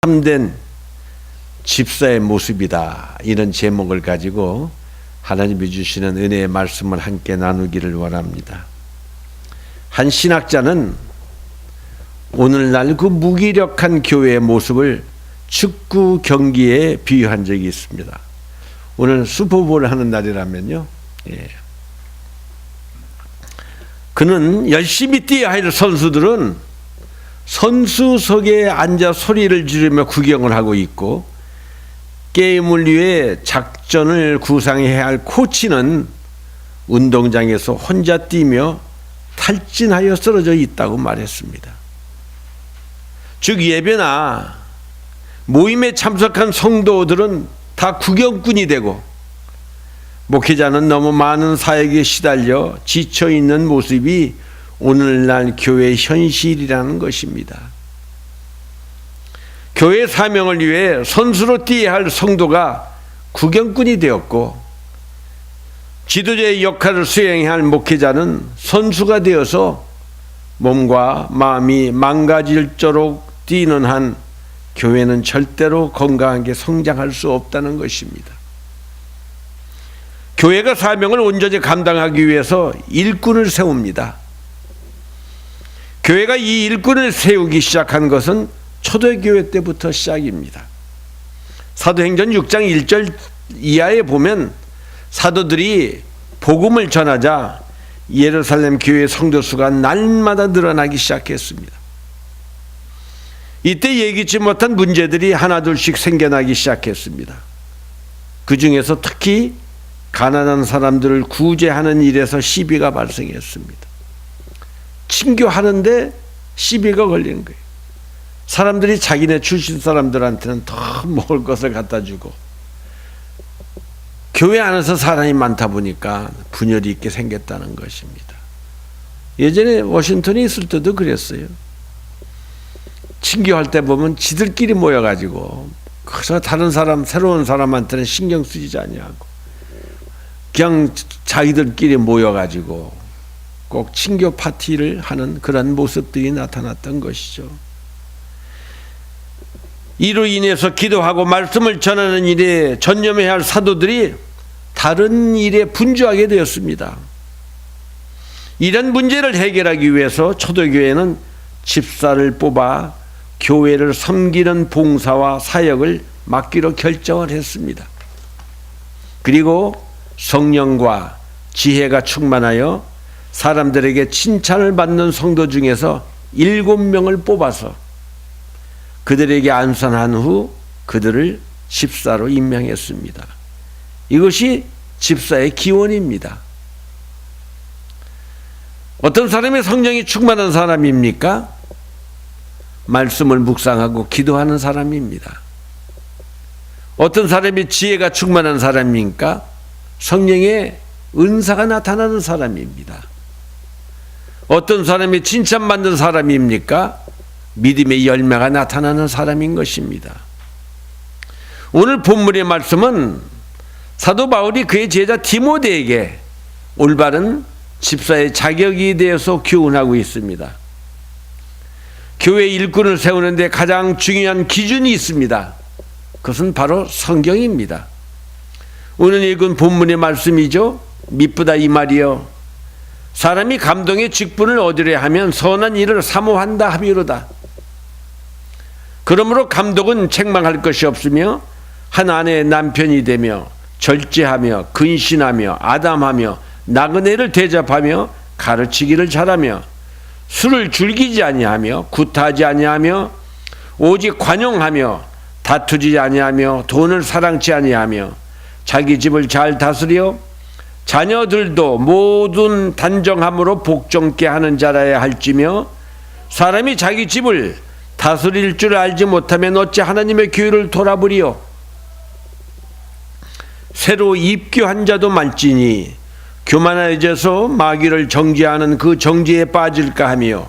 참된 집사의 모습이다. 이런 제목을 가지고 하나님이 주시는 은혜의 말씀을 함께 나누기를 원합니다. 한 신학자는 오늘날 그 무기력한 교회의 모습을 축구 경기에 비유한 적이 있습니다. 오늘 슈퍼볼을 하는 날이라면요. 그는 열심히 뛰어야 할 선수들은 선수석에 앉아 소리를 지르며 구경을 하고 있고, 게임을 위해 작전을 구상해야 할 코치는 운동장에서 혼자 뛰며 탈진하여 쓰러져 있다고 말했습니다. 즉 예배나 모임에 참석한 성도들은 다 구경꾼이 되고, 목회자는 너무 많은 사역에 시달려 지쳐있는 모습이 오늘날 교회의 현실이라는 것입니다. 교회 사명을 위해 선수로 뛰어야 할 성도가 구경꾼이 되었고, 지도자의 역할을 수행해야 할 목회자는 선수가 되어서 몸과 마음이 망가질도록 뛰는 한 교회는 절대로 건강하게 성장할 수 없다는 것입니다. 교회가 사명을 온전히 감당하기 위해서 일꾼을 세웁니다. 교회가 이 일꾼을 세우기 시작한 것은 초대교회 때부터 시작입니다. 사도행전 6장 1절 이하에 보면 사도들이 복음을 전하자 예루살렘 교회 성도 수가 날마다 늘어나기 시작했습니다. 이때 예기치 못한 문제들이 하나둘씩 생겨나기 시작했습니다. 그 중에서 특히 가난한 사람들을 구제하는 일에서 시비가 발생했습니다. 친교하는데 시비가 걸린 거예요. 사람들이 자기네 출신 사람들한테는 더 먹을 것을 갖다 주고, 교회 안에서 사람이 많다 보니까 분열이 있게 생겼다는 것입니다. 예전에 워싱턴에 있을 때도 그랬어요. 친교할 때 보면 지들끼리 모여가지고, 그래서 다른 사람, 새로운 사람한테는 신경 쓰지 아니하고 그냥 자기들끼리 모여가지고 꼭 친교 파티를 하는 그런 모습들이 나타났던 것이죠. 이로 인해서 기도하고 말씀을 전하는 일에 전념해야 할 사도들이 다른 일에 분주하게 되었습니다. 이런 문제를 해결하기 위해서 초대교회는 집사를 뽑아 교회를 섬기는 봉사와 사역을 맡기로 결정을 했습니다. 그리고 성령과 지혜가 충만하여 사람들에게 칭찬을 받는 성도 중에서 7명을 뽑아서 그들에게 안선한 후 그들을 집사로 임명했습니다. 이것이 집사의 기원입니다. 어떤 사람이 성령이 충만한 사람입니까? 말씀을 묵상하고 기도하는 사람입니다. 어떤 사람이 지혜가 충만한 사람입니까? 성령의 은사가 나타나는 사람입니다. 어떤 사람이 칭찬받는 사람입니까? 믿음의 열매가 나타나는 사람인 것입니다. 오늘 본문의 말씀은 사도 바울이 그의 제자 디모데에게 올바른 집사의 자격에 대해서 교훈하고 있습니다. 교회 일꾼을 세우는 데 가장 중요한 기준이 있습니다. 그것은 바로 성경입니다. 오늘 읽은 본문의 말씀이죠. 미쁘다 이 말이요, 사람이 감동의 직분을 얻으려 하면 선한 일을 사모한다 하미로다. 그러므로 감독은 책망할 것이 없으며 한 아내의 남편이 되며 절제하며 근신하며 아담하며 나그네를 대접하며 가르치기를 잘하며 술을 즐기지 아니하며 구타하지 아니하며 오직 관용하며 다투지 아니하며 돈을 사랑치 아니하며 자기 집을 잘 다스려 자녀들도 모든 단정함으로 복종케 하는 자라야 할지며, 사람이 자기 집을 다스릴 줄 알지 못하면 어찌 하나님의 교회를 돌아보리요. 새로 입교한 자도 말지니 교만해져서 마귀를 정죄하는 그 정죄에 빠질까 하며,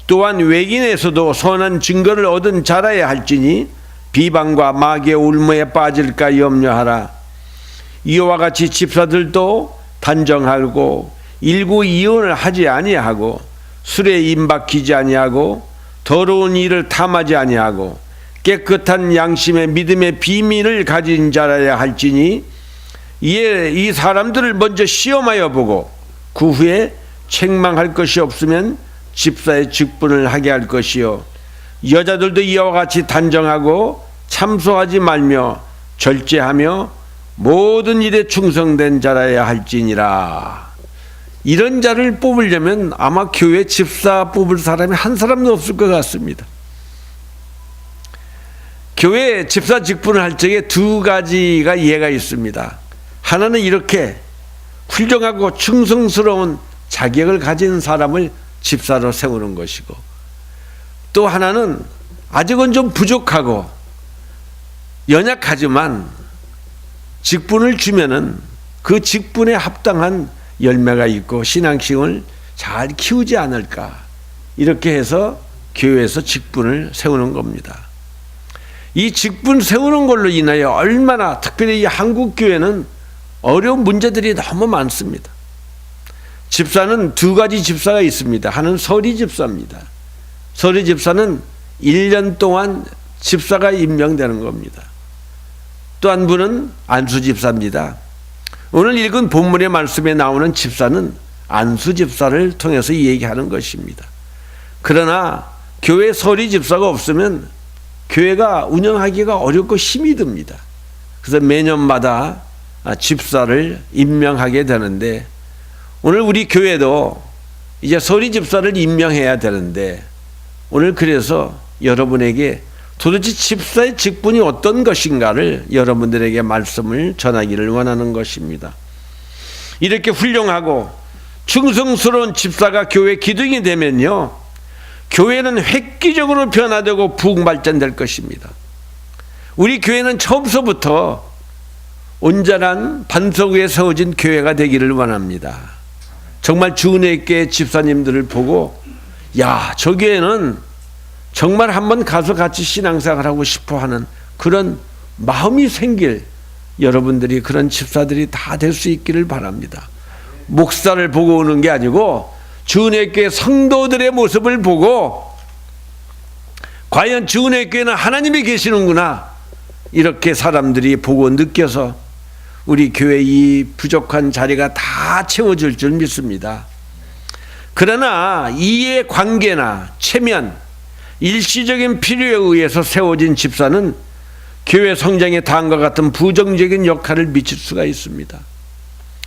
또한 외인에서도 선한 증거를 얻은 자라야 할지니 비방과 마귀의 울무에 빠질까 염려하라. 이와 같이 집사들도 단정하고 일구 이혼을 하지 아니하고 술에 임박히지 아니하고 더러운 일을 탐하지 아니하고 깨끗한 양심의 믿음의 비밀을 가진 자라야 할지니 이에 이 사람들을 먼저 시험하여 보고 그 후에 책망할 것이 없으면 집사의 직분을 하게 할 것이요 여자들도 이와 같이 단정하고 참소하지 말며 절제하며 모든 일에 충성된 자라야 할지니라. 이런 자를 뽑으려면 아마 교회 집사 뽑을 사람이 한 사람도 없을 것 같습니다. 교회 집사 직분을 할 적에 두 가지가 이해가 있습니다. 하나는 이렇게 훌륭하고 충성스러운 자격을 가진 사람을 집사로 세우는 것이고, 또 하나는 아직은 좀 부족하고 연약하지만 직분을 주면은 그 직분에 합당한 열매가 있고 신앙심을 잘 키우지 않을까, 이렇게 해서 교회에서 직분을 세우는 겁니다. 이 직분 세우는 걸로 인하여 얼마나, 특별히 이 한국 교회는 어려운 문제들이 너무 많습니다. 집사는 두 가지 집사가 있습니다. 하나는 서리 집사입니다. 서리 집사는 1년 동안 집사가 임명되는 겁니다. 또 한 분은 안수 집사입니다. 오늘 읽은 본문의 말씀에 나오는 집사는 안수 집사를 통해서 얘기하는 것입니다. 그러나 교회 서리 집사가 없으면 교회가 운영하기가 어렵고 힘이 듭니다. 그래서 매년마다 집사를 임명하게 되는데, 오늘 우리 교회도 이제 서리 집사를 임명해야 되는데, 오늘 그래서 여러분에게 도대체 집사의 직분이 어떤 것인가를 여러분들에게 말씀을 전하기를 원하는 것입니다. 이렇게 훌륭하고 충성스러운 집사가 교회 기둥이 되면요, 교회는 획기적으로 변화되고 부흥 발전될 것입니다. 우리 교회는 처음서부터 온전한 반석 위에 세워진 교회가 되기를 원합니다. 정말 주은혜교회 집사님들을 보고, 야, 저 교회는 정말 한번 가서 같이 신앙생활 하고 싶어 하는 그런 마음이 생길, 여러분들이 그런 집사들이 다 될 수 있기를 바랍니다. 목사를 보고 오는 게 아니고 주은혜교회 성도들의 모습을 보고, 과연 주은혜교회는 하나님이 계시는구나, 이렇게 사람들이 보고 느껴서 우리 교회 이 부족한 자리가 다 채워질 줄 믿습니다. 그러나 이해 관계나 체면, 일시적인 필요에 의해서 세워진 집사는 교회 성장에 다음과 같은 부정적인 역할을 미칠 수가 있습니다.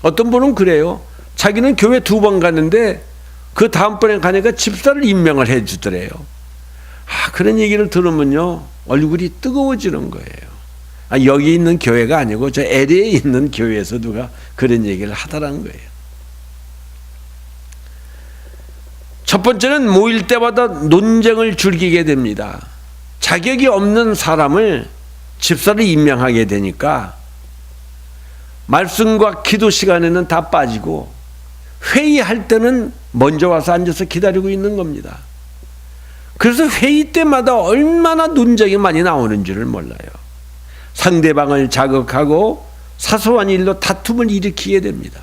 어떤 분은 그래요. 자기는 교회 2번 갔는데 그 다음번에 가니까 집사를 임명을 해 주더래요. 그런 얘기를 들으면요, 얼굴이 뜨거워지는 거예요. 여기 있는 교회가 아니고 저 LA에 있는 교회에서 누가 그런 얘기를 하더라는 거예요. 첫 번째는 모일 때마다 논쟁을 즐기게 됩니다. 자격이 없는 사람을 집사를 임명하게 되니까 말씀과 기도 시간에는 다 빠지고, 회의할 때는 먼저 와서 앉아서 기다리고 있는 겁니다. 그래서 회의 때마다 얼마나 논쟁이 많이 나오는 줄을 몰라요. 상대방을 자극하고 사소한 일로 다툼을 일으키게 됩니다.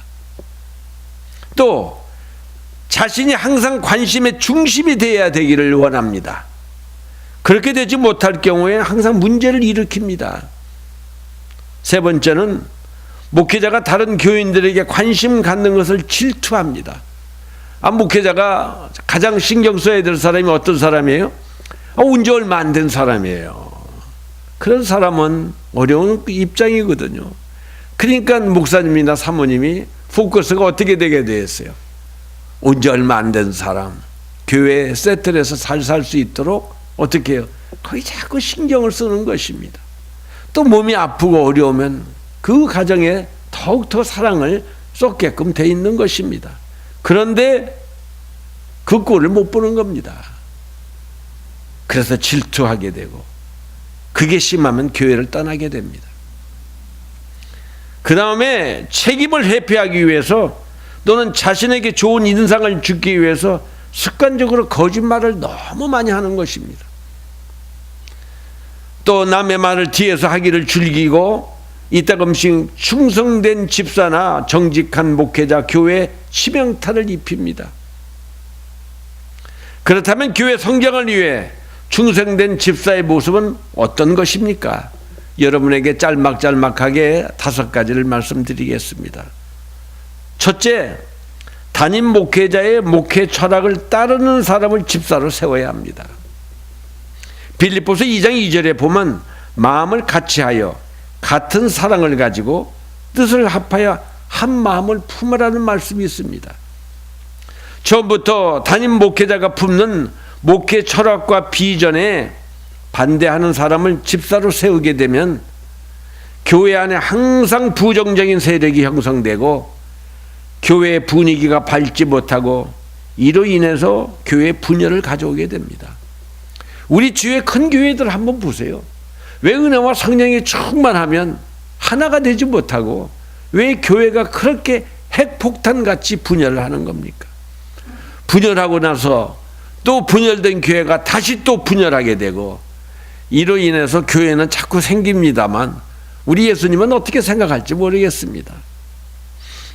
또 자신이 항상 관심의 중심이 되어야 되기를 원합니다. 그렇게 되지 못할 경우에 항상 문제를 일으킵니다. 세 번째는 목회자가 다른 교인들에게 관심 갖는 것을 질투합니다. 목회자가 가장 신경 써야 될 사람이 어떤 사람이에요? 온 지 얼마 안 된 사람이에요. 그런 사람은 어려운 입장이거든요. 그러니까 목사님이나 사모님이 포커스가 어떻게 되게 되었어요? 온 지 얼마 안 된 사람, 교회 세틀에서 잘 살 수 있도록 어떻게 해요? 거기 자꾸 신경을 쓰는 것입니다. 또 몸이 아프고 어려우면 그 가정에 더욱더 사랑을 쏟게끔 돼 있는 것입니다. 그런데 그 꼴을 못 보는 겁니다. 그래서 질투하게 되고, 그게 심하면 교회를 떠나게 됩니다. 그 다음에 책임을 회피하기 위해서 또는 자신에게 좋은 인상을 주기 위해서 습관적으로 거짓말을 너무 많이 하는 것입니다. 또 남의 말을 뒤에서 하기를 즐기고, 이따금씩 충성된 집사나 정직한 목회자, 교회에 치명타를 입힙니다. 그렇다면 교회 성장을 위해 충성된 집사의 모습은 어떤 것입니까? 여러분에게 짤막짤막하게 5가지를 말씀드리겠습니다. 첫째, 담임 목회자의 목회 철학을 따르는 사람을 집사로 세워야 합니다. 빌립보서 2장 2절에 보면 마음을 같이하여 같은 사랑을 가지고 뜻을 합하여 한 마음을 품으라는 말씀이 있습니다. 처음부터 담임 목회자가 품는 목회 철학과 비전에 반대하는 사람을 집사로 세우게 되면 교회 안에 항상 부정적인 세력이 형성되고 교회의 분위기가 밝지 못하고 이로 인해서 교회에 분열을 가져오게 됩니다. 우리 주위의 큰 교회들 한번 보세요. 왜 은혜와 성령이 충만하면 하나가 되지 못하고 왜 교회가 그렇게 핵폭탄같이 분열을 하는 겁니까? 분열하고 나서 또 분열된 교회가 다시 또 분열하게 되고 이로 인해서 교회는 자꾸 생깁니다만 우리 예수님은 어떻게 생각할지 모르겠습니다.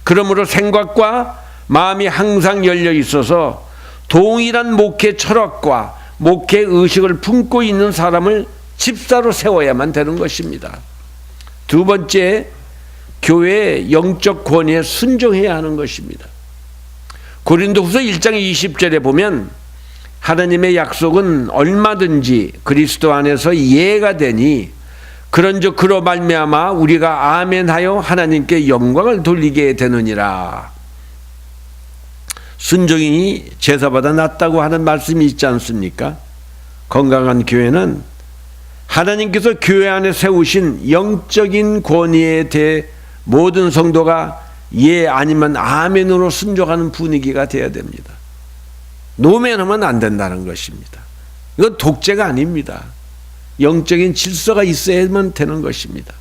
그러므로 생각과 마음이 항상 열려 있어서 동일한 목회 철학과 목회 의식을 품고 있는 사람을 집사로 세워야만 되는 것입니다. 두 번째, 교회의 영적 권위에 순종해야 하는 것입니다. 고린도후서 1장 20절에 보면 하나님의 약속은 얼마든지 그리스도 안에서 예가 되니 그런즉 그로 말미암아 우리가 아멘하여 하나님께 영광을 돌리게 되느니라. 순종이 제사보다 낫다고 하는 말씀이 있지 않습니까? 건강한 교회는 하나님께서 교회 안에 세우신 영적인 권위에 대해 모든 성도가 예 아니면 아멘으로 순종하는 분위기가 되어야 됩니다. 노면하면 안 된다는 것입니다. 이건 독재가 아닙니다. 영적인 질서가 있어야만 되는 것입니다.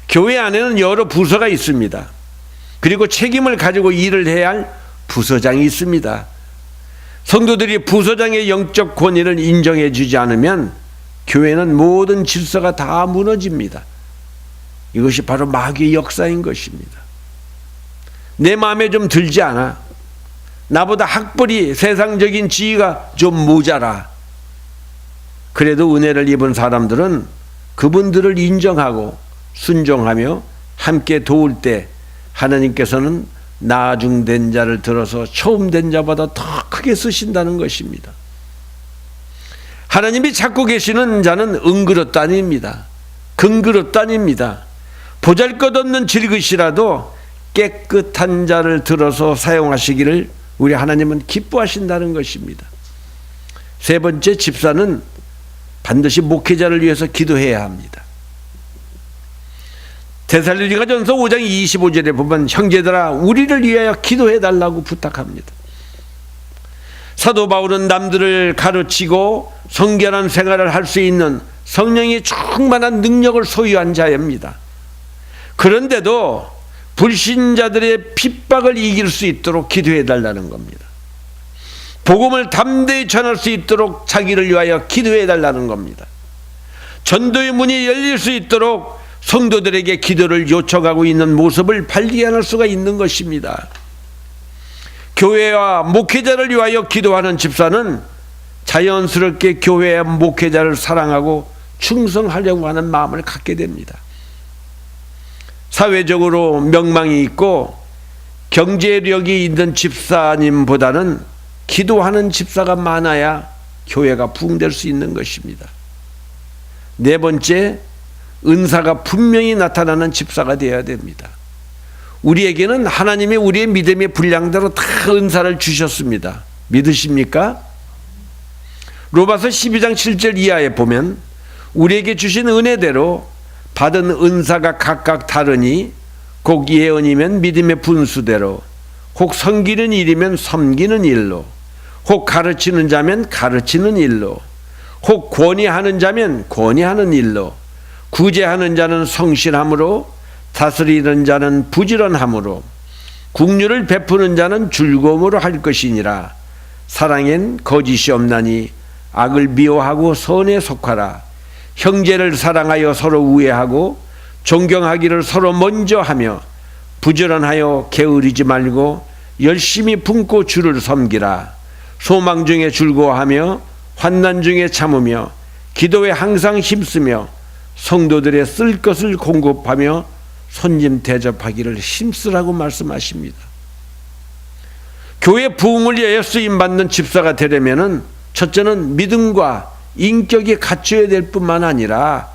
교회 안에는 여러 부서가 있습니다. 그리고 책임을 가지고 일을 해야 할 부서장이 있습니다. 성도들이 부서장의 영적 권위를 인정해 주지 않으면 교회는 모든 질서가 다 무너집니다. 이것이 바로 마귀의 역사인 것입니다. 내 마음에 좀 들지 않아. 나보다 학벌이 세상적인 지위가 좀 모자라. 그래도 은혜를 입은 사람들은 그분들을 인정하고 순종하며 함께 도울 때 하나님께서는 나중된 자를 들어서 처음 된 자보다 더 크게 쓰신다는 것입니다. 하나님이 찾고 계시는 자는 은그릇단입니다. 금그릇단입니다. 보잘것없는 질그릇이라도 깨끗한 자를 들어서 사용하시기를 우리 하나님은 기뻐하신다는 것입니다. 세 번째, 집사는 반드시 목회자를 위해서 기도해야 합니다. 데살로니가전서 5장 25절에 보면 형제들아 우리를 위하여 기도해 달라고 부탁합니다. 사도 바울은 남들을 가르치고 성결한 생활을 할 수 있는 성령이 충만한 능력을 소유한 자입니다. 그런데도 불신자들의 핍박을 이길 수 있도록 기도해 달라는 겁니다. 복음을 담대히 전할 수 있도록 자기를 위하여 기도해 달라는 겁니다. 전도의 문이 열릴 수 있도록 성도들에게 기도를 요청하고 있는 모습을 발견할 수가 있는 것입니다. 교회와 목회자를 위하여 기도하는 집사는 자연스럽게 교회와 목회자를 사랑하고 충성하려고 하는 마음을 갖게 됩니다. 사회적으로 명망이 있고 경제력이 있는 집사님보다는 기도하는 집사가 많아야 교회가 부흥될 수 있는 것입니다. 네 번째, 은사가 분명히 나타나는 집사가 되어야 됩니다. 우리에게는 하나님이 우리의 믿음의 분량대로 다 은사를 주셨습니다. 믿으십니까? 로마서 12장 7절 이하에 보면 우리에게 주신 은혜대로 받은 은사가 각각 다르니 혹 예언이면 믿음의 분수대로, 혹 섬기는 일이면 섬기는 일로, 혹 가르치는 자면 가르치는 일로, 혹 권위하는 자면 권위하는 일로, 구제하는 자는 성실함으로, 다스리는 자는 부지런함으로, 국류를 베푸는 자는 즐거움으로 할 것이니라. 사랑엔 거짓이 없나니 악을 미워하고 선에 속하라. 형제를 사랑하여 서로 우애하고 존경하기를 서로 먼저 하며 부지런하여 게으르지 말고 열심히 품고 주를 섬기라. 소망 중에 즐거워하며 환난 중에 참으며 기도에 항상 힘쓰며 성도들의 쓸 것을 공급하며 손님 대접하기를 힘쓰라고 말씀하십니다. 교회 부흥을 위하여 쓰임받는 집사가 되려면은 첫째는 믿음과 인격이 갖춰야 될 뿐만 아니라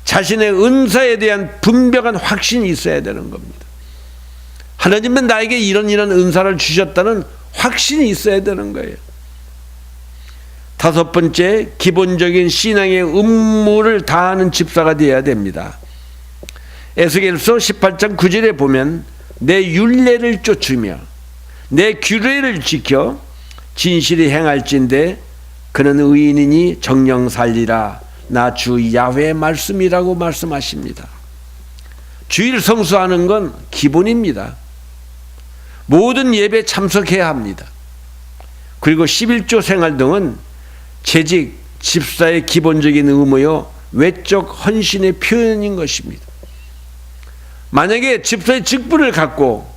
자신의 은사에 대한 분명한 확신이 있어야 되는 겁니다. 하나님은 나에게 이런 은사를 주셨다는 확신이 있어야 되는 거예요. 다섯 번째, 기본적인 신앙의 의무를 다하는 집사가 되어야 됩니다. 에스겔서 18장 9절에 보면 내 율례를 쫓으며 내 규례를 지켜 진실이 행할진대 그는 의인이니 정령 살리라. 나 주 야훼의 말씀이라고 말씀하십니다. 주일 성수하는 건 기본입니다. 모든 예배 참석해야 합니다. 그리고 11조 생활 등은 재직, 집사의 기본적인 의무요 외적 헌신의 표현인 것입니다. 만약에 집사의 직분을 갖고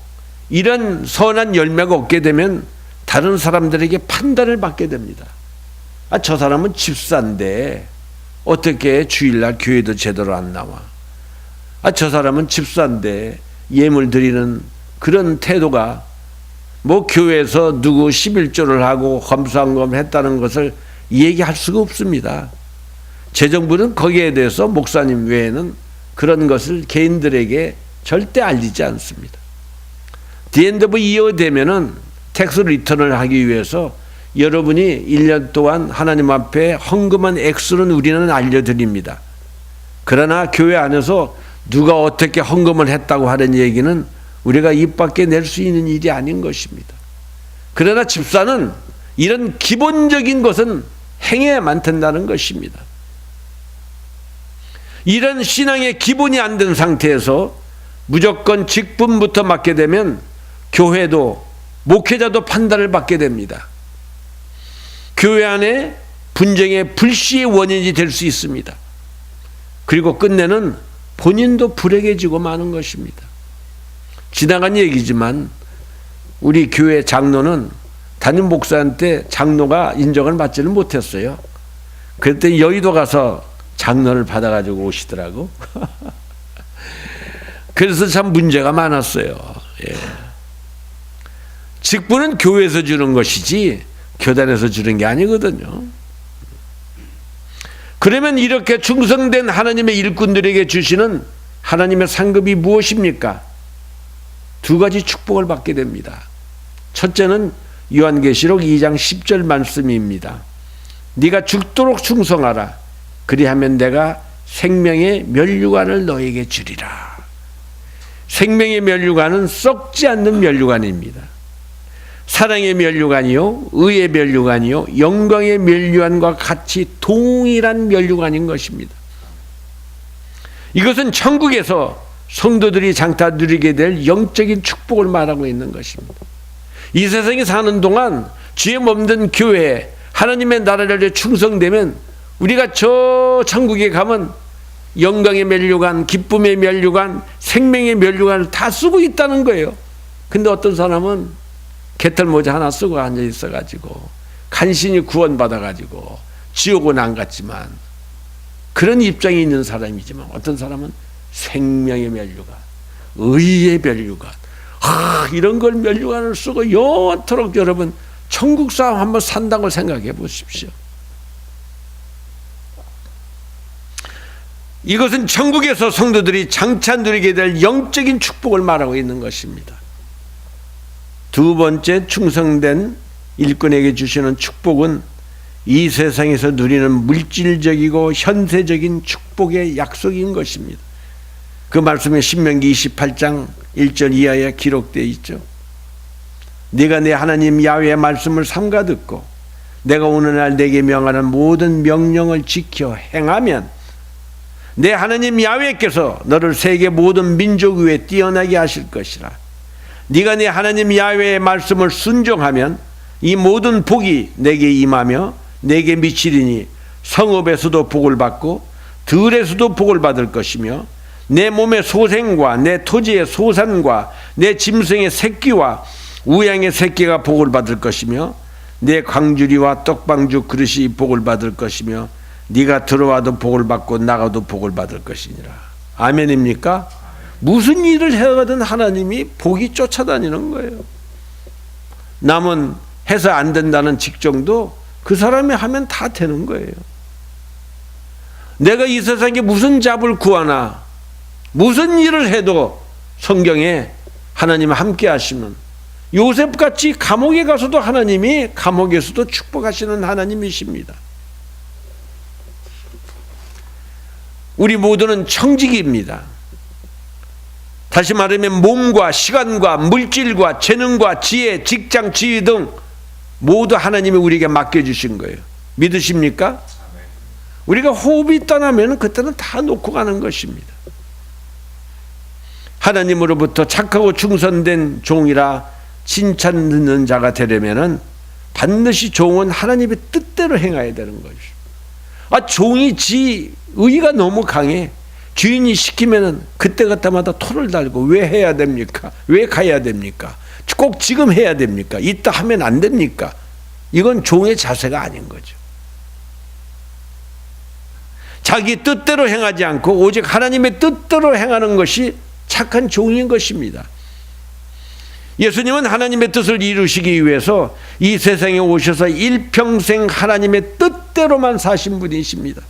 이런 선한 열매가 없게 되면 다른 사람들에게 판단을 받게 됩니다. 저 사람은 집사인데 어떻게 주일날 교회도 제대로 안 나와? 저 사람은 집사인데 예물 드리는 그런 태도가 뭐 교회에서 누구 11조를 하고 검수한검 했다는 것을 얘기할 수가 없습니다. 재정부는 거기에 대해서 목사님 외에는 그런 것을 개인들에게 절대 알리지 않습니다. 디엔더브 이어 되면은 텍스 리턴을 하기 위해서 여러분이 1년 동안 하나님 앞에 헌금한 액수는 우리는 알려드립니다. 그러나 교회 안에서 누가 어떻게 헌금을 했다고 하는 얘기는 우리가 입 밖에 낼 수 있는 일이 아닌 것입니다. 그러나 집사는 이런 기본적인 것은 행해야만 된다는 것입니다. 이런 신앙의 기본이 안 된 상태에서 무조건 직분부터 맡게 되면 교회도 목회자도 판단을 받게 됩니다. 교회 안에 분쟁의 불씨의 원인이 될 수 있습니다. 그리고 끝내는 본인도 불행해지고 마는 것입니다. 지나간 얘기지만 우리 교회 장로는 담임 목사한테 장로가 인정을 받지는 못했어요. 그랬더니 여의도 가서 장로를 받아가지고 오시더라고. 그래서 참 문제가 많았어요. 예. 직분은 교회에서 주는 것이지 교단에서 주는 게 아니거든요. 그러면 이렇게 충성된 하나님의 일꾼들에게 주시는 하나님의 상급이 무엇입니까? 두 가지 축복을 받게 됩니다. 첫째는 요한계시록 2장 10절 말씀입니다. 네가 죽도록 충성하라. 그리하면 내가 생명의 면류관을 너에게 주리라. 생명의 면류관은 썩지 않는 면류관입니다. 사랑의 면류관이요, 의의 면류관이요, 영광의 면류관과 같이 동일한 면류관인 것입니다. 이것은 천국에서 성도들이 장타 누리게 될 영적인 축복을 말하고 있는 것입니다. 이 세상에 사는 동안 주의 몸된 교회에 하나님의 나라를 충성되면 우리가 저 천국에 가면 영광의 면류관, 기쁨의 면류관, 생명의 면류관을 다 쓰고 있다는 거예요. 근데 어떤 사람은 개털모자 하나 쓰고 앉아 있어가지고 간신히 구원받아가지고 지옥은 안 갔지만 그런 입장에 있는 사람이지만 어떤 사람은 생명의 면류관, 의의 면류관, 이런 걸 면류관을 쓰고 영원토록 여러분 천국 싸움 한번 산다고 생각해 보십시오. 이것은 천국에서 성도들이 장차 누리게 될 영적인 축복을 말하고 있는 것입니다. 두 번째, 충성된 일꾼에게 주시는 축복은 이 세상에서 누리는 물질적이고 현세적인 축복의 약속인 것입니다. 그 말씀이 신명기 28장 1절 이하에 기록되어 있죠. 네가 내 하나님 야훼의 말씀을 삼가 듣고 내가 오늘날 내게 명하는 모든 명령을 지켜 행하면 내 하나님 야훼께서 너를 세계 모든 민족 위에 뛰어나게 하실 것이라. 네가 네 하나님 야훼의 말씀을 순종하면 이 모든 복이 내게 임하며 내게 미치리니 성읍에서도 복을 받고 들에서도 복을 받을 것이며 내 몸의 소생과 내 토지의 소산과 내 짐승의 새끼와 우양의 새끼가 복을 받을 것이며 내 광주리와 떡방주 그릇이 복을 받을 것이며 네가 들어와도 복을 받고 나가도 복을 받을 것이니라. 아멘입니까? 무슨 일을 해가든 하나님이 복이 쫓아다니는 거예요. 남은 해서 안 된다는 직종도 그 사람이 하면 다 되는 거예요. 내가 이 세상에 무슨 잡을 구하나 무슨 일을 해도 성경에 하나님 함께 하시는, 요셉같이 감옥에 가서도 하나님이 감옥에서도 축복하시는 하나님이십니다. 우리 모두는 청직입니다. 다시 말하면 몸과 시간과 물질과 재능과 지혜, 직장, 지위 등 모두 하나님이 우리에게 맡겨주신 거예요. 믿으십니까? 우리가 호흡이 떠나면 그때는 다 놓고 가는 것입니다. 하나님으로부터 착하고 충성된 종이라 칭찬 듣는 자가 되려면 반드시 종은 하나님의 뜻대로 행해야 되는 거죠. 종이 지 의가 너무 강해. 주인이 시키면은 그때마다 토를 달고 왜 해야 됩니까? 왜 가야 됩니까? 꼭 지금 해야 됩니까? 이따 하면 안 됩니까? 이건 종의 자세가 아닌 거죠. 자기 뜻대로 행하지 않고 오직 하나님의 뜻대로 행하는 것이 착한 종인 것입니다. 예수님은 하나님의 뜻을 이루시기 위해서 이 세상에 오셔서 일평생 하나님의 뜻대로만 사신 분이십니다.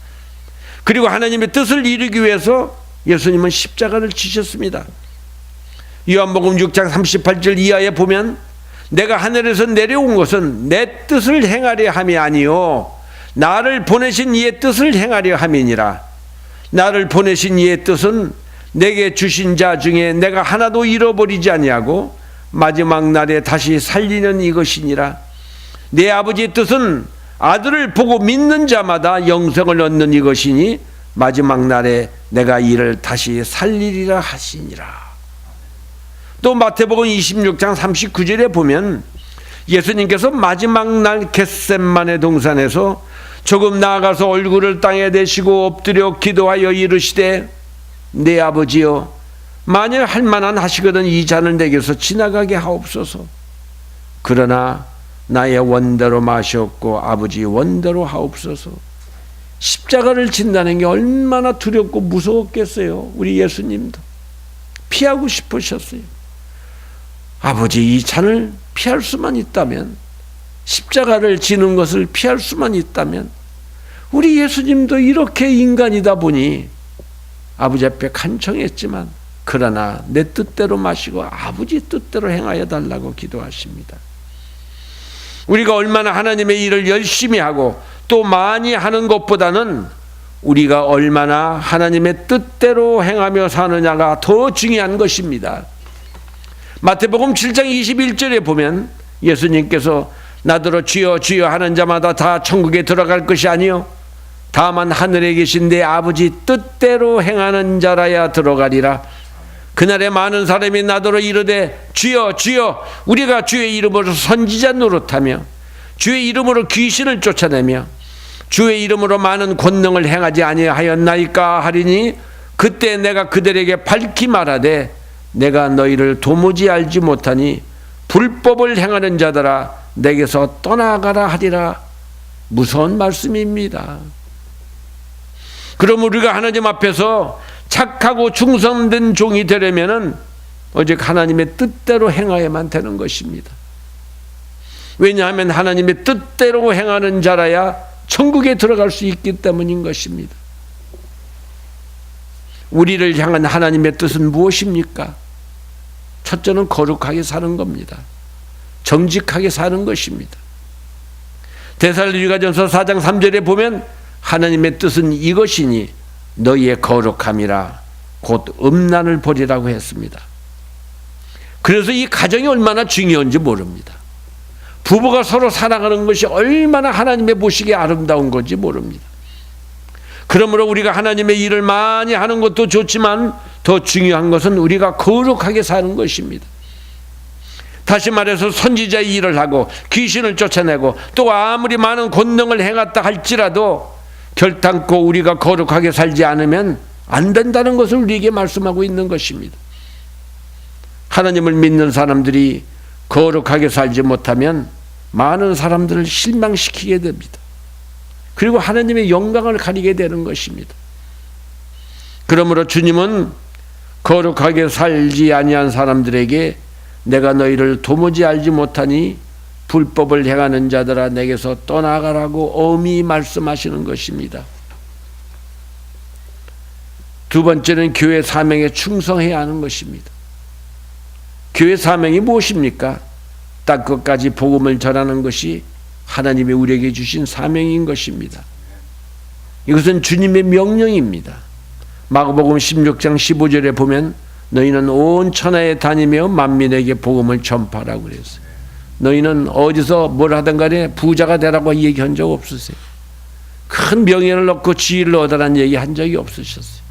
그리고 하나님의 뜻을 이루기 위해서 예수님은 십자가를 지셨습니다. 요한복음 6장 38절 이하에 보면 내가 하늘에서 내려온 것은 내 뜻을 행하려 함이 아니요 나를 보내신 이의 뜻을 행하려 함이니라. 나를 보내신 이의 뜻은 내게 주신 자 중에 내가 하나도 잃어버리지 아니하고 마지막 날에 다시 살리는 이것이니라. 내 아버지의 뜻은 아들을 보고 믿는 자마다 영생을 얻는 이것이니 마지막 날에 내가 이를 다시 살리리라 하시니라. 또 마태복음 26장 39절에 보면 예수님께서 마지막 날 겟셋마네 동산에서 조금 나아가서 얼굴을 땅에 대시고 엎드려 기도하여 이르시되 내 아버지여 만일 할 만한 하시거든 이 잔을 내게서 지나가게 하옵소서. 그러나 나의 원대로 마시옵고 아버지 원대로 하옵소서. 십자가를 진다는 게 얼마나 두렵고 무서웠겠어요. 우리 예수님도 피하고 싶으셨어요. 아버지 이 잔을 피할 수만 있다면, 십자가를 지는 것을 피할 수만 있다면, 우리 예수님도 이렇게 인간이다 보니 아버지 앞에 간청했지만 그러나 내 뜻대로 마시고 아버지 뜻대로 행하여 달라고 기도하십니다. 우리가 얼마나 하나님의 일을 열심히 하고 또 많이 하는 것보다는 우리가 얼마나 하나님의 뜻대로 행하며 사느냐가 더 중요한 것입니다. 마태복음 7장 21절에 보면 예수님께서 나더러 주여 주여 하는 자마다 다 천국에 들어갈 것이 아니요 다만 하늘에 계신 내 아버지 뜻대로 행하는 자라야 들어가리라. 그날에 많은 사람이 나더러 이르되 주여 주여 우리가 주의 이름으로 선지자 노릇하며 주의 이름으로 귀신을 쫓아내며 주의 이름으로 많은 권능을 행하지 아니하였나이까 하리니 그때 내가 그들에게 밝히 말하되 내가 너희를 도무지 알지 못하니 불법을 행하는 자들아 내게서 떠나가라 하리라. 무서운 말씀입니다. 그럼 우리가 하나님 앞에서 착하고 충성된 종이 되려면은 오직 하나님의 뜻대로 행하여만 되는 것입니다. 왜냐하면 하나님의 뜻대로 행하는 자라야 천국에 들어갈 수 있기 때문인 것입니다. 우리를 향한 하나님의 뜻은 무엇입니까? 첫째는 거룩하게 사는 겁니다. 정직하게 사는 것입니다. 데살로니가전서 4장 3절에 보면 하나님의 뜻은 이것이니 너희의 거룩함이라 곧 음란을 버리라고 했습니다. 그래서 이 가정이 얼마나 중요한지 모릅니다. 부부가 서로 사랑하는 것이 얼마나 하나님의 보시기에 아름다운 건지 모릅니다. 그러므로 우리가 하나님의 일을 많이 하는 것도 좋지만 더 중요한 것은 우리가 거룩하게 사는 것입니다. 다시 말해서 선지자의 일을 하고 귀신을 쫓아내고 또 아무리 많은 권능을 행했다 할지라도 결단코 우리가 거룩하게 살지 않으면 안 된다는 것을 우리에게 말씀하고 있는 것입니다. 하나님을 믿는 사람들이 거룩하게 살지 못하면 많은 사람들을 실망시키게 됩니다. 그리고 하나님의 영광을 가리게 되는 것입니다. 그러므로 주님은 거룩하게 살지 아니한 사람들에게 내가 너희를 도무지 알지 못하니 불법을 행하는 자들아 내게서 떠나가라고 엄히 말씀하시는 것입니다. 두 번째는 교회 사명에 충성해야 하는 것입니다. 교회 사명이 무엇입니까? 땅끝까지 복음을 전하는 것이 하나님이 우리에게 주신 사명인 것입니다. 이것은 주님의 명령입니다. 마가복음 16장 15절에 보면 너희는 온 천하에 다니며 만민에게 복음을 전파하라고 그랬어요. 너희는 어디서 뭘 하든 간에 부자가 되라고 얘기한 적 없으세요. 큰 명예를 얻고 지위를 얻으라는 얘기 한 적이 없으셨어요.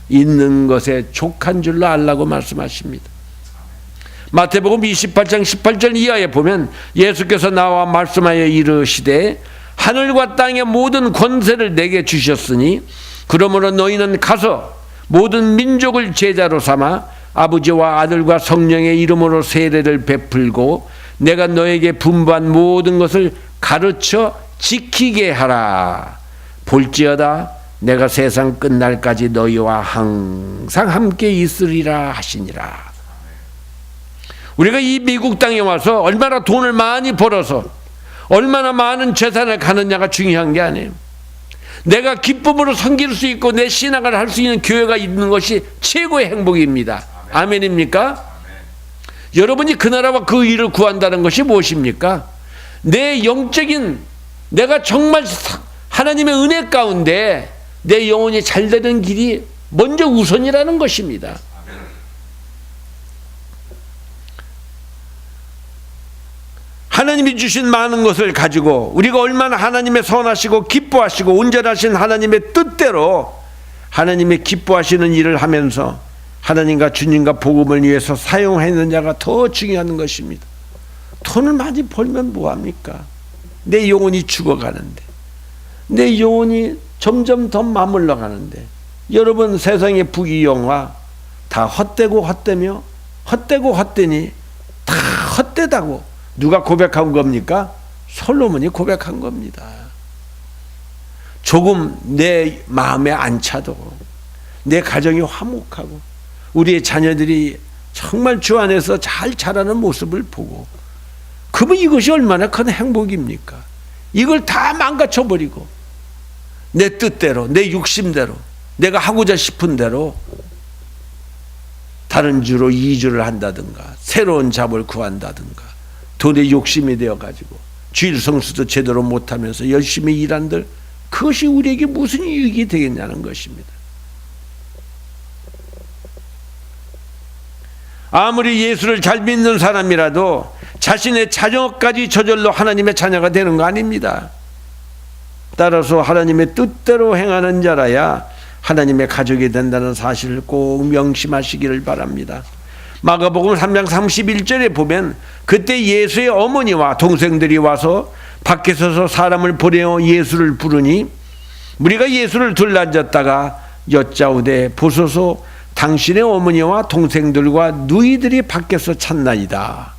있는 것에 족한 줄로 알라고 말씀하십니다. 마태복음 28장 18절 이하에 보면 예수께서 나와 말씀하여 이르시되 하늘과 땅의 모든 권세를 내게 주셨으니 그러므로 너희는 가서 모든 민족을 제자로 삼아 아버지와 아들과 성령의 이름으로 세례를 베풀고 내가 너에게 분부한 모든 것을 가르쳐 지키게 하라. 볼지어다 내가 세상 끝날까지 너희와 항상 함께 있으리라 하시니라. 우리가 이 미국 땅에 와서 얼마나 돈을 많이 벌어서 얼마나 많은 재산을 가느냐가 중요한 게 아니에요. 내가 기쁨으로 섬길 수 있고 내 신앙을 할 수 있는 교회가 있는 것이 최고의 행복입니다. 아멘입니까? 아멘. 여러분이 그 나라와 그 일을 구한다는 것이 무엇입니까? 내 영적인 내가 정말 하나님의 은혜 가운데 내 영혼이 잘 되는 길이 먼저 우선이라는 것입니다. 하나님이 주신 많은 것을 가지고 우리가 얼마나 하나님의 선하시고 기뻐하시고 온전하신 하나님의 뜻대로 하나님의 기뻐하시는 일을 하면서 하나님과 주님과 복음을 위해서 사용했느냐가 더 중요한 것입니다. 돈을 많이 벌면 뭐합니까? 내 영혼이 죽어가는데, 내 영혼이 점점 더 마물러 가는데, 여러분 세상의 부귀영화 다 헛되고 헛되며 헛되고 헛되니 다 헛되다고 누가 고백한 겁니까? 솔로몬이 고백한 겁니다. 조금 내 마음에 안 차도 내 가정이 화목하고 우리의 자녀들이 정말 주 안에서 잘 자라는 모습을 보고 그러면 이것이 얼마나 큰 행복입니까? 이걸 다 망가쳐버리고 내 뜻대로 내 욕심대로 내가 하고자 싶은 대로 다른 주로 이주를 한다든가 새로운 잡을 구한다든가 돈의 욕심이 되어가지고 주일 성수도 제대로 못하면서 열심히 일한들 그것이 우리에게 무슨 유익이 되겠냐는 것입니다. 아무리 예수를 잘 믿는 사람이라도 자신의 자녀까지 저절로 하나님의 자녀가 되는 거 아닙니다. 따라서 하나님의 뜻대로 행하는 자라야 하나님의 가족이 된다는 사실을 꼭 명심하시기를 바랍니다. 마가복음 3장 31절에 보면 그때 예수의 어머니와 동생들이 와서 밖에 서서 사람을 보내어 예수를 부르니 무리가 예수를 둘러앉았다가 여짜오되 보소서 당신의 어머니와 동생들과 누이들이 밖에서 찾나이다.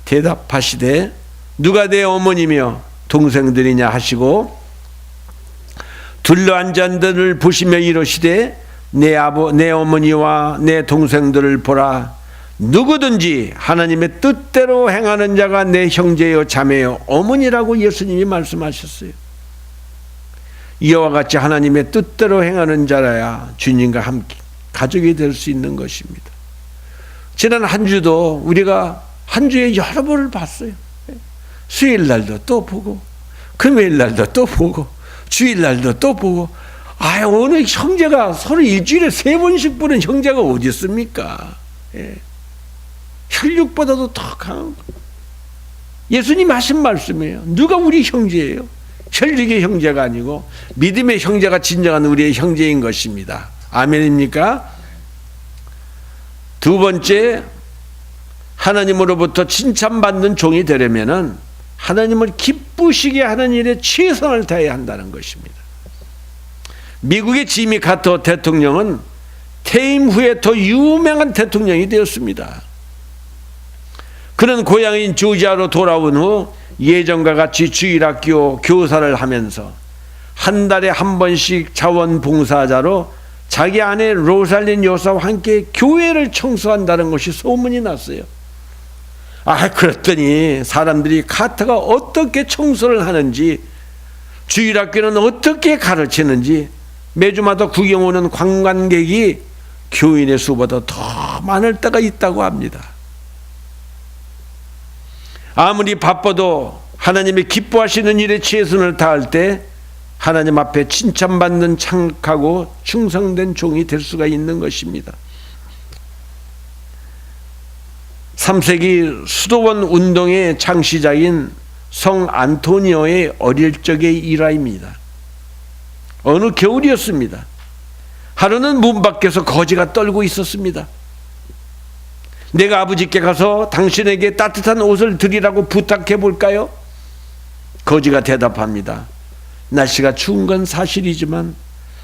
대답하시되 누가 내 어머니며 동생들이냐 하시고 둘러앉은 들을 보시며 이르시되 내 어머니와 내 동생들을 보라. 누구든지 하나님의 뜻대로 행하는 자가 내 형제요 자매요 어머니라고 예수님이 말씀하셨어요. 이와 같이 하나님의 뜻대로 행하는 자라야 주님과 함께 가족이 될 수 있는 것입니다. 지난 한 주도 우리가 한 주에 여러 번을 봤어요. 수요일 날도 또 보고 금요일 날도 또 보고 주일 날도 또 보고 어느 형제가 서로 일주일에 3번씩 보는 형제가 어디 있습니까? 혈육보다도 더 강한 거. 예수님 하신 말씀이에요. 누가 우리 형제예요? 혈육의 형제가 아니고 믿음의 형제가 진정한 우리의 형제인 것입니다. 아멘입니까? 두 번째, 하나님으로부터 칭찬받는 종이 되려면은 하나님을 기쁘시게 하는 일에 최선을 다해야 한다는 것입니다. 미국의 지미 카터 대통령은 퇴임 후에 더 유명한 대통령이 되었습니다. 그는 고향인 조지아로 돌아온 후 예전과 같이 주일학교 교사를 하면서 한 달에 한 번씩 자원봉사자로 자기 아내 로살린 여사와 함께 교회를 청소한다는 것이 소문이 났어요. 그랬더니 사람들이 카터가 어떻게 청소를 하는지, 주일학교는 어떻게 가르치는지, 매주마다 구경 오는 관광객이 교인의 수보다 더 많을 때가 있다고 합니다. 아무리 바빠도 하나님이 기뻐하시는 일에 최선을 다할 때 하나님 앞에 칭찬받는 착하고 충성된 종이 될 수가 있는 것입니다. 3세기 수도원 운동의 창시자인 성 안토니오의 어릴 적의 일화입니다. 어느 겨울이었습니다. 하루는 문 밖에서 거지가 떨고 있었습니다. 내가 아버지께 가서 당신에게 따뜻한 옷을 드리라고 부탁해 볼까요? 거지가 대답합니다. 날씨가 추운 건 사실이지만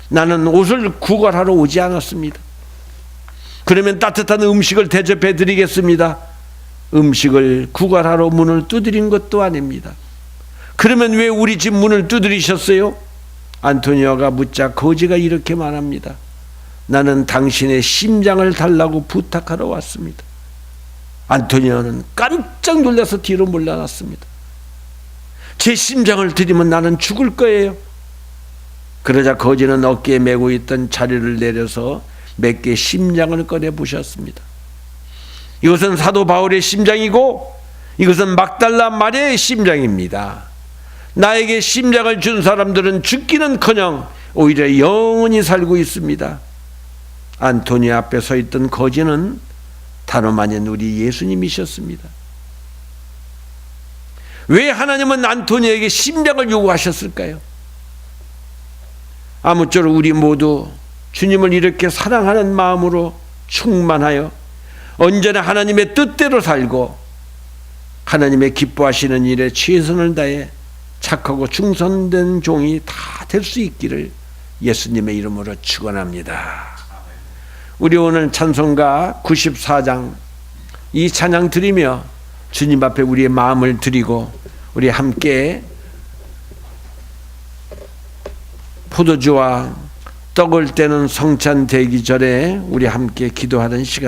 나는 옷을 구걸하러 오지 않았습니다. 그러면 따뜻한 음식을 대접해 드리겠습니다. 음식을 구걸하러 문을 두드린 것도 아닙니다. 그러면 왜 우리 집 문을 두드리셨어요? 안토니오가 묻자 거지가 이렇게 말합니다. 나는 당신의 심장을 달라고 부탁하러 왔습니다. 안토니오는 깜짝 놀라서 뒤로 물러났습니다. 제 심장을 드리면 나는 죽을 거예요. 그러자 거지는 어깨에 메고 있던 자리를 내려서 몇 개 심장을 꺼내 보셨습니다. 이것은 사도 바울의 심장이고 이것은 막달라 마리아의 심장입니다. 나에게 심장을 준 사람들은 죽기는커녕 오히려 영원히 살고 있습니다. 안토니오 앞에 서 있던 거지는 다름 아닌 우리 예수님이셨습니다. 왜 하나님은 안토니오에게 심장을 요구하셨을까요? 아무쪼록 우리 모두 주님을 이렇게 사랑하는 마음으로 충만하여 언제나 하나님의 뜻대로 살고 하나님의 기뻐하시는 일에 최선을 다해 착하고 충성된 종이 다 될 수 있기를 예수님의 이름으로 축원합니다. 우리 오늘 찬송가 94장 이 찬양 드리며 주님 앞에 우리의 마음을 드리고 우리 함께 포도주와 떡을 떼는 성찬 대기 전에 우리 함께 기도하는 시간